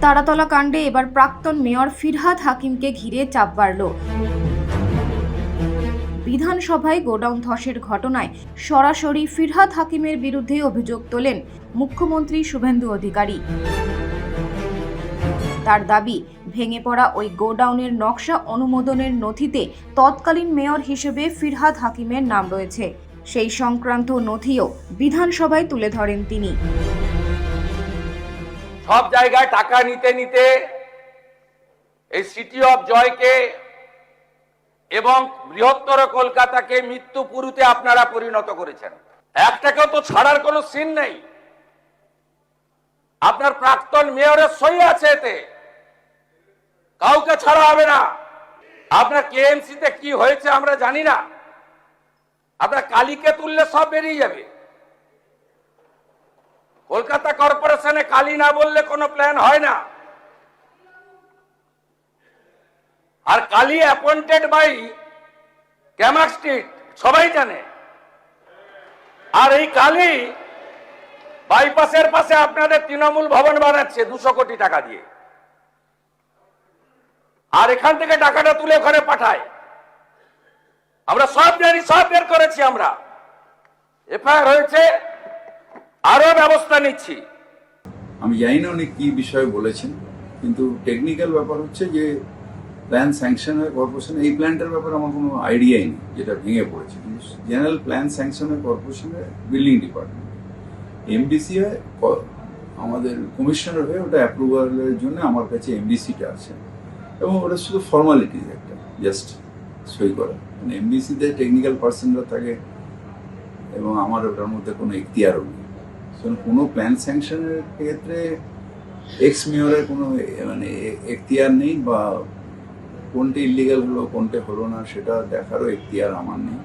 তারাতলা কাণ্ডে এবার প্রাক্তন মেয়র ফিরহাদ হাকিমকে ঘিরে চাপ বাড়ল। বিধানসভায় গোডাউন ধসের ঘটনায় সরাসরি ফিরহাদ হাকিমের বিরুদ্ধে অভিযোগ তোলেন মুখ্যমন্ত্রী শুভেন্দু অধিকারী। তার দাবি, ভেঙে পড়া ওই গোডাউনের নকশা অনুমোদনের নথিতে তৎকালীন মেয়র হিসেবে ফিরহাদ হাকিমের নাম রয়েছে। সেই সংক্রান্ত নথিও বিধানসভায় তুলে ধরেন তিনি। সব জায়গায় টাকা নিতে নিতে এই সিটি অফ জয়কে এবং বৃহত্তর কলকাতাকে মৃত্যুপুরীতে আপনারা পরিণত করেছেন। একটাকেও তো ছাড়ার কোনো সিন নেই। আপনার প্রাক্তন মেয়রের সই আছে, এতে কাউকে ছাড়া হবে না। আপনার কেএমসিতে কি হয়েছে আমরা জানি না, আপনার কালীকে তুললে সব বেরিয়ে যাবে। কলকাতা কর্পোরেশনে কালী না বললে কোনো প্ল্যান হয় না। আর Kali appointed by Camac street, সবাই জানে। আর এই কালী বাইপাসের পাশে আপনাদের তৃণমূল ভবন বানাচ্ছে 200 কোটি টাকা দিয়ে, আর এখান থেকে টাকাটা তুলে ওখানে পাঠায়। আমরা সব জানি, সব বের করেছি, আমরা এফআইআর হয়েছে, আরো ব্যবস্থা নিচ্ছি। আমি জানি না উনি কি বিষয়ে বলেছেন, কিন্তু টেকনিক্যাল ব্যাপার হচ্ছে যে প্ল্যান স্যাংশন হয় কর্পোরেশন। এই প্ল্যানটার ব্যাপারে আমার কোনো আইডিয়াই নেই যেটা ভেঙে পড়েছে, কিন্তু জেনারেল প্ল্যান স্যাংশন হয় কর্পোরেশনের বিল্ডিং ডিপার্টমেন্ট। এমডিসি হয় আমাদের কমিশনার হয়ে, ওটা অ্যাপ্রুভালের জন্য আমার কাছে এমডিসিটা আছে, এবং ওটা শুধু ফর্মালিটিজ, একটা জাস্ট সই করা। মানে এমডিসিতে টেকনিক্যাল পার্সনরা থাকে এবং আমার ওটার মধ্যে কোনো এখতিয়ারও নেই। কোনো প্ল্যান স্যাংশনের ক্ষেত্রে এক্স মেয়রের কোনো মানে এখতিয়ার নেই, বা কোনটা ইলিগাল হলো কোনটা হলো না সেটা দেখারও এখতিয়ার আমার নেই।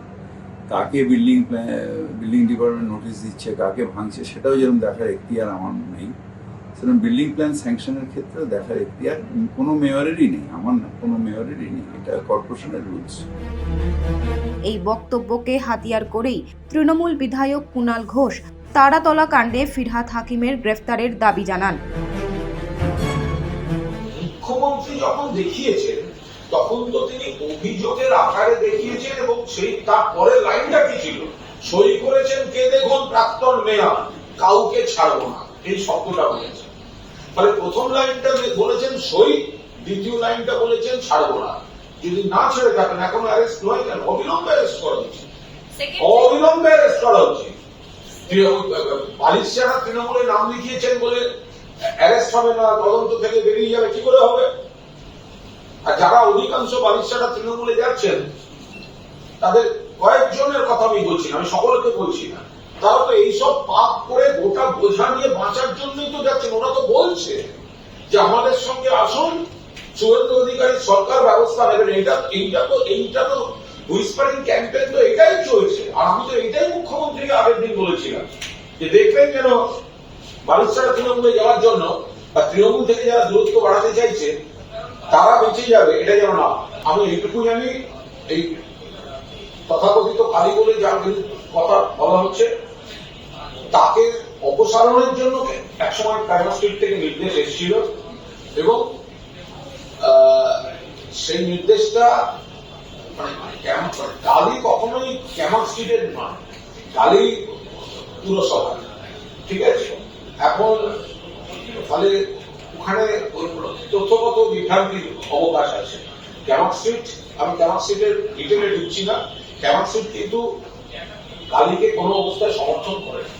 কাকে বিল্ডিং ডিপার্টমেন্ট নোটিশ দিচ্ছে, কাকে ভাঙছে, সেটাও যেরকম দেখার এখতিয়ার আমার নেই, সেরকম বিল্ডিং প্ল্যান স্যাংশনের ক্ষেত্রে দেখার এখতিয়ার কোনো মেয়রেরই নেই, আমার না, কোনো মেয়রেরই নেই। এটা কর্পোরেশনের রুলস। এই বক্তব্যকে হাতিয়ার করেই তৃণমূল বিধায়ক কুণাল ঘোষ তারাতলা কাণ্ডে ফিরহাদ হাকিমের গ্রেফতারের দাবি জানান। মুখ্যমন্ত্রী যখন দেখিয়েছেন তখন তো তিনি অভিযোগের আকারে দেখিয়েছেন, এবং সেই তারপরে লাইনটা কি ছিল, সই করেছেন কে দেখুন, প্রাক্তন মেয়র, কাউকে ছাড়বো না, এই শব্দটা বলেছেন। মানে প্রথম লাইনটা বলেছেন সই, দ্বিতীয় লাইনটা বলেছেন ছাড়বো না। যদি না ছেড়ে থাকেন এখন অ্যারেস্ট নয় কেন? অবিলম্বে অ্যারেস্ট করা উচিত, অবিলম্বে অ্যারেস্ট করা উচিত। বালিশাড়া তৃণমূলে নাম লিখিয়েছেন বলে অ্যারেস্ট হবে না, তদন্ত থেকে বেরিয়ে যাবে, কি করে হবে? আর যারা অধিকাংশ বালিশাড়া তৃণমূলে যাচ্ছেন তাদের কয়েকজনের কথা আমি বলছি না, আমি সকলকে বলছি না, তারা তো এইসব পাপ করে গোটা বোঝা নিয়ে বাঁচার জন্যই তো যাচ্ছেন। ওরা তো বলছে যে আমাদের সঙ্গে আসুন, শুভেন্দু অধিকারী সরকার ব্যবস্থা নেবেন। এইটা তো হুইসপারিং ক্যাম্পেইন তো এটাই চলছে। আর আমি তো এটাই মুখ্যমন্ত্রীকে আগের দিন বলেছিলাম যে দেখবেন যেন বালিশাড়া তৃণমূলে যাওয়ার জন্য বা তৃণমূল থেকে যারা দূরত্ব বাড়াতে চাইছে তারা বেঁচে যাবে, এটা যেন না। আমি এইটুকু জানি, এই তথাকথিত কালী বলে যার কথা বলা হচ্ছে তাকে অপসারণের জন্য একসময় ক্যামাক স্ট্রিট থেকে নির্দেশ এসেছিল, এবং সেই নির্দেশটা কালী কখনোই ক্যামাক স্ট্রিটের নয়, কালী পুরসভা, ঠিক আছে? এখন ফলে ওখানে তথ্যগত বিভ্রান্তির অবকাশ আছে। ক্যামাক স্ট্রিট, আমি ক্যামাক স্ট্রিটের ডিটেলে ঢুকছি না, ক্যামাক স্ট্রিট কিন্তু কালীকে কোনো অবস্থায় সমর্থন করে না।